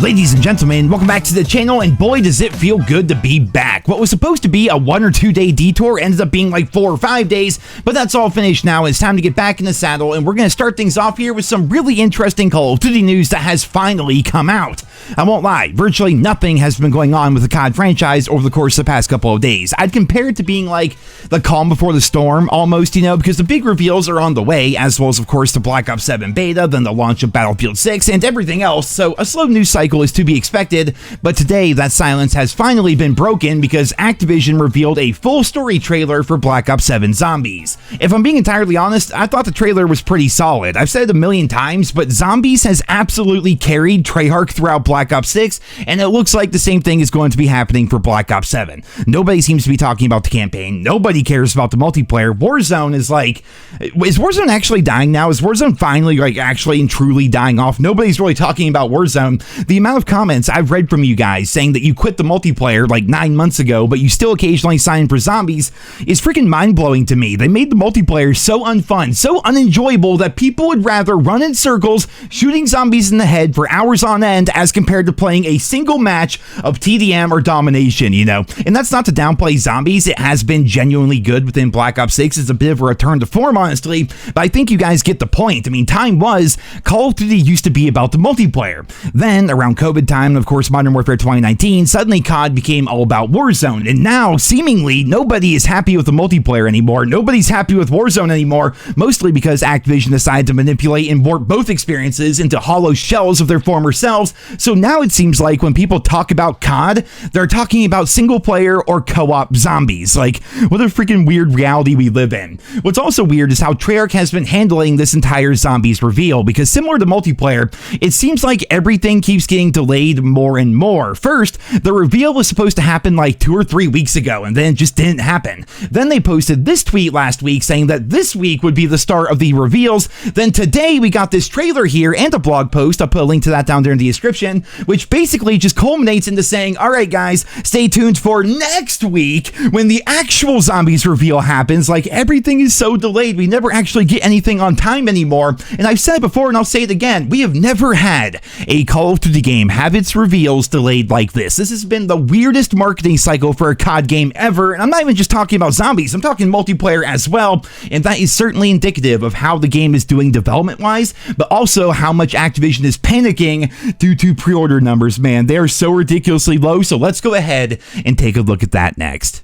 Ladies and gentlemen, welcome back to the channel, and boy does it feel good to be back. What was supposed to be a 1 or 2 day detour ended up being like 4 or 5 days, but that's all finished now. It's time to get back in the saddle, and we're going to start things off here with some really interesting Call of Duty news that has finally come out. I won't lie, virtually nothing has been going on with the COD franchise over the course of the past couple of days. I'd compare it to being like the calm before the storm almost, because the big reveals are on the way, as well as of course the Black Ops 7 beta, then the launch of Battlefield 6 and everything else, so a slow news cycle is to be expected, but today that silence has finally been broken because Activision revealed a full story trailer for Black Ops 7 Zombies. If I'm being entirely honest, I thought the trailer was pretty solid. I've said it a million times, but Zombies has absolutely carried Treyarch throughout Black Ops 6, and it looks like the same thing is going to be happening for Black Ops 7. Nobody seems to be talking about the campaign. Nobody cares about the multiplayer. Warzone is like, is Warzone actually dying now? Is Warzone finally like actually and truly dying off? Nobody's really talking about Warzone. The amount of comments I've read from you guys saying that you quit the multiplayer like 9 months ago, but you still occasionally sign for Zombies is freaking mind-blowing to me. They made the multiplayer so unfun, so unenjoyable that people would rather run in circles shooting zombies in the head for hours on end as compared to playing a single match of TDM or domination, And that's not to downplay Zombies. It has been genuinely good within Black Ops 6. It's a bit of a return to form, honestly, but I think you guys get the point. I mean, time was Call of Duty used to be about the multiplayer. Then, around COVID time, and of course Modern Warfare 2019, suddenly COD became all about Warzone, and now, seemingly, nobody is happy with the multiplayer anymore. Nobody's happy with Warzone anymore, mostly because Activision decided to manipulate and warp both experiences into hollow shells of their former selves, so now it seems like when people talk about COD, they're talking about single-player or co-op zombies. Like, what a freaking weird reality we live in. What's also weird is how Treyarch has been handling this entire Zombies reveal, because similar to multiplayer, it seems like everything keeps getting delayed more and more. First, the reveal was supposed to happen like 2 or 3 weeks ago, and then it just didn't happen. Then they posted this tweet last week saying that this week would be the start of the reveals. Then today we got this trailer here and a blog post. I'll put a link to that down there in the description, which basically just culminates into saying, all right guys, stay tuned for next week when the actual Zombies reveal happens. Like, everything is so delayed, we never actually get anything on time anymore. And I've said it before and I'll say it again, we have never had a Call of Duty game have its reveals delayed like this. This has been the weirdest marketing cycle for a COD game ever, and I'm not even just talking about Zombies, I'm talking multiplayer as well, and that is certainly indicative of how the game is doing development-wise, but also how much Activision is panicking due to pre-order numbers, man. They are so ridiculously low, so let's go ahead and take a look at that next.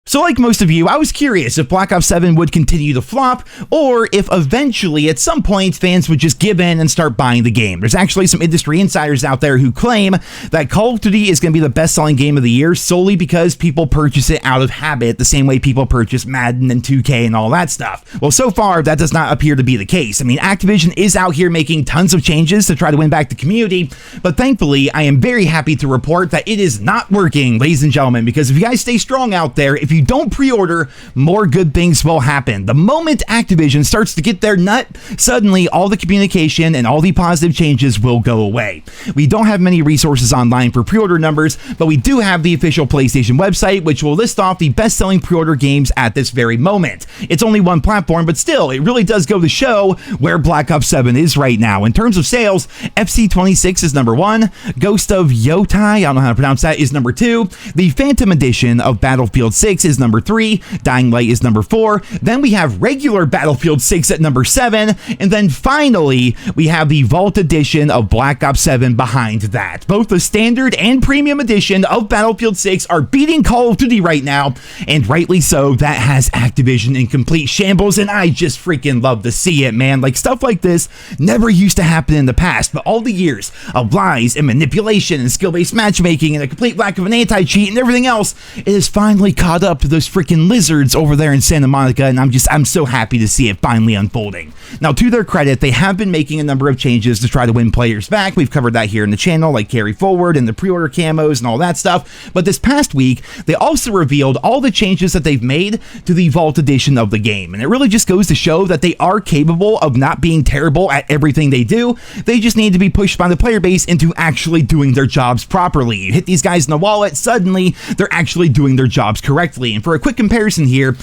So like most of you, I was curious if Black Ops 7 would continue to flop, or if eventually at some point fans would just give in and start buying the game. There's actually some industry insiders out there who claim that Call of Duty is going to be the best-selling game of the year solely because people purchase it out of habit, the same way people purchase Madden and 2K and all that stuff. Well, so far, that does not appear to be the case. I mean, Activision is out here making tons of changes to try to win back the community, but thankfully, I am very happy to report that it is not working, ladies and gentlemen, because if you guys stay strong out there, if you don't pre-order, more good things will happen. The moment Activision starts to get their nut, suddenly all the communication and all the positive changes will go away. We don't have many resources online for pre-order numbers, but we do have the official PlayStation website, which will list off the best-selling pre-order games at this very moment. It's only one platform, but still, it really does go to show where Black Ops 7 is right now. In terms of sales, FC26 is number 1, Ghost of Yotai, I don't know how to pronounce that, is number 2, the Phantom Edition of Battlefield 6 is number 3, Dying Light is number 4, then we have regular Battlefield 6 at number 7, and then finally, we have the Vault Edition of Black Ops 7 behind that. Both the standard and premium edition of Battlefield 6 are beating Call of Duty right now, and rightly so. That has Activision in complete shambles, and I just freaking love to see it, man. Like, stuff like this never used to happen in the past, but all the years of lies and manipulation and skill-based matchmaking and a complete lack of an anti-cheat and everything else, it has finally caught up to those freaking lizards over there in Santa Monica, and I'm so happy to see it finally unfolding. Now, to their credit, they have been making a number of changes to try to win players back. We've covered that here in the channel, like carry forward and the pre-order camos and all that stuff. But this past week, they also revealed all the changes that they've made to the Vault Edition of the game, and it really just goes to show that they are capable of not being terrible at everything they do. They just need to be pushed by the player base into actually doing their jobs properly. You hit these guys in the wallet, suddenly they're actually doing their jobs correctly. honestly. And for a quick comparison here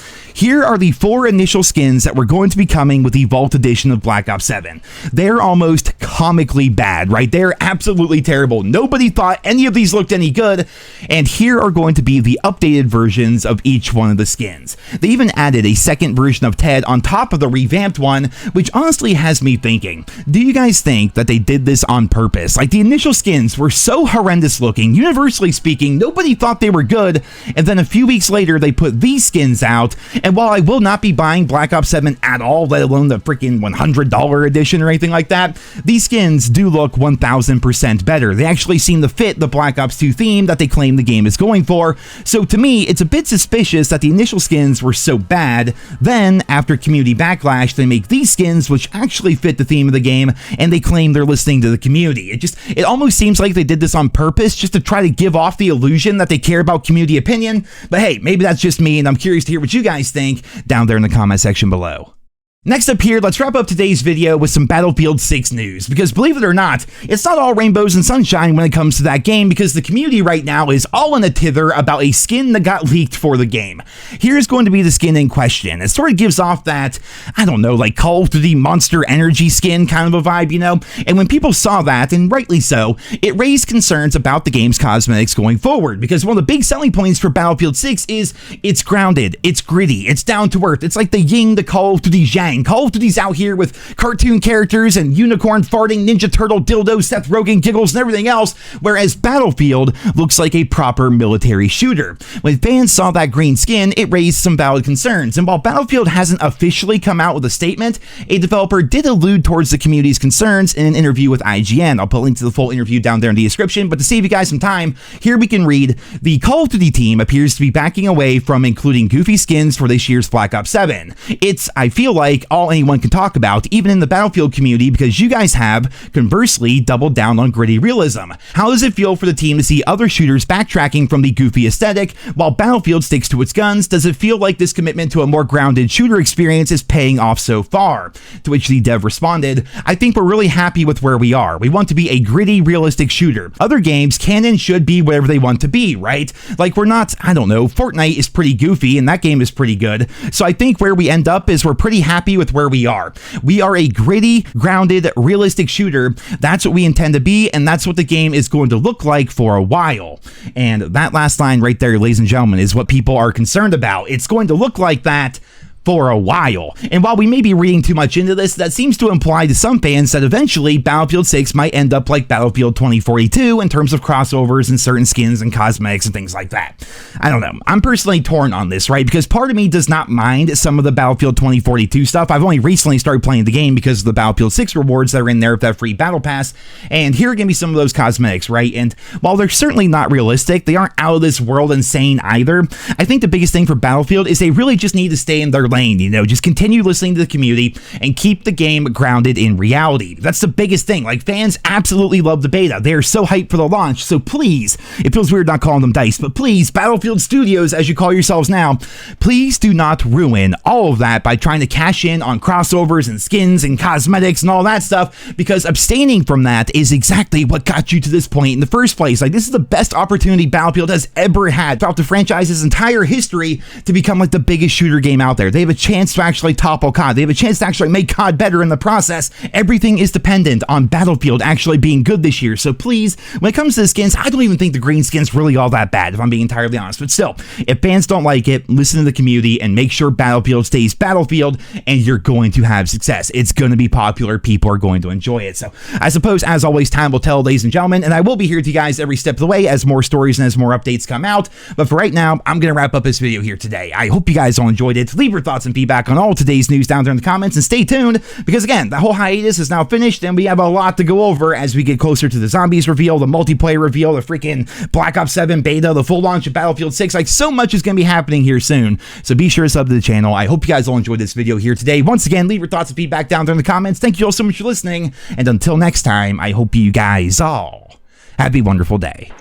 are the 4 initial skins that were going to be coming with the Vault Edition of Black Ops 7. They're almost comically bad, right? They're absolutely terrible. Nobody thought any of these looked any good, and here are going to be the updated versions of each one of the skins. They even added a second version of Ted on top of the revamped one, which honestly has me thinking, do you guys think that they did this on purpose? Like, the initial skins were so horrendous looking, universally speaking, nobody thought they were good, and then a few weeks later they put these skins out, and while I will not be buying Black Ops 7 at all, let alone the freaking $100 edition or anything like that, these skins do look 1000% better. They actually seem to fit the Black Ops 2 theme that they claim the game is going for, so to me, it's a bit suspicious that the initial skins were so bad, then after community backlash, they make these skins which actually fit the theme of the game, and they claim they're listening to the community. It almost seems like they did this on purpose just to try to give off the illusion that they care about community opinion, but hey, maybe that's just me, and I'm curious to hear what you guys think down there in the comment section below. Next up here, let's wrap up today's video with some Battlefield 6 news, because believe it or not, it's not all rainbows and sunshine when it comes to that game, because the community right now is all in a tither about a skin that got leaked for the game. Here's going to be the skin in question. It sort of gives off that, I don't know, like Call of Duty Monster Energy skin kind of a vibe, you know? And when people saw that, and rightly so, it raised concerns about the game's cosmetics going forward, because one of the big selling points for Battlefield 6 is it's grounded, it's gritty, it's down to earth, it's like the yin to Call of Duty yang. Call of Duty's out here with cartoon characters and unicorn farting, Ninja Turtle dildos, Seth Rogen giggles, and everything else, whereas Battlefield looks like a proper military shooter. When fans saw that green skin, it raised some valid concerns, and while Battlefield hasn't officially come out with a statement, a developer did allude towards the community's concerns in an interview with IGN. I'll put a link to the full interview down there in the description, but to save you guys some time, here we can read, the Call of Duty team appears to be backing away from including goofy skins for this year's Black Ops 7. It's, I feel like, all anyone can talk about, even in the Battlefield community, because you guys have, conversely, doubled down on gritty realism. How does it feel for the team to see other shooters backtracking from the goofy aesthetic, while Battlefield sticks to its guns? Does it feel like this commitment to a more grounded shooter experience is paying off so far? To which the dev responded, I think we're really happy with where we are. We want to be a gritty, realistic shooter. Other games can and should be whatever they want to be, right? Like, we're not, I don't know, Fortnite is pretty goofy, and that game is pretty good, so I think where we end up is we're pretty happy with where we are. We are a gritty, grounded, realistic shooter. That's what we intend to be, and that's what the game is going to look like for a while. And that last line right there, ladies and gentlemen, is what people are concerned about. It's going to look like that for a while. And while we may be reading too much into this, that seems to imply to some fans that eventually Battlefield 6 might end up like Battlefield 2042 in terms of crossovers and certain skins and cosmetics and things like that. I don't know. I'm personally torn on this, right? Because part of me does not mind some of the Battlefield 2042 stuff. I've only recently started playing the game because of the Battlefield 6 rewards that are in there with that free battle pass, and here are going to be some of those cosmetics, right? And while they're certainly not realistic, they aren't out of this world insane either. I think the biggest thing for Battlefield is they really just need to stay in their lane. You know, just continue listening to the community and keep the game grounded in reality. That's the biggest thing. Like, fans absolutely love the beta. They are so hyped for the launch. So please, it feels weird not calling them DICE, but please, Battlefield Studios, as you call yourselves now, please do not ruin all of that by trying to cash in on crossovers and skins and cosmetics and all that stuff, because abstaining from that is exactly what got you to this point in the first place. Like, this is the best opportunity Battlefield has ever had throughout the franchise's entire history to become like the biggest shooter game out there. They have a chance to actually topple COD. They have a chance to actually make COD better in the process. Everything is dependent on Battlefield actually being good this year. So please, when it comes to the skins, I don't even think the green skin's really all that bad, if I'm being entirely honest. But still, if fans don't like it, listen to the community and make sure Battlefield stays Battlefield, and you're going to have success. It's going to be popular. People are going to enjoy it. So I suppose, as always, time will tell, ladies and gentlemen, and I will be here with you guys every step of the way as more stories and as more updates come out. But for right now, I'm going to wrap up this video here today. I hope you guys all enjoyed it. Leave your thoughts and feedback on all today's news down there in the comments, and stay tuned, because again, the whole hiatus is now finished and we have a lot to go over as we get closer to the zombies reveal, the multiplayer reveal, the freaking Black Ops 7 beta, the full launch of Battlefield 6. Like, so much is going to be happening here soon, so be sure to sub to the channel. I hope you guys all enjoyed this video here today. Once again, leave your thoughts and feedback down there in the comments. Thank you all so much for listening, and until next time, I hope you guys all have a wonderful day.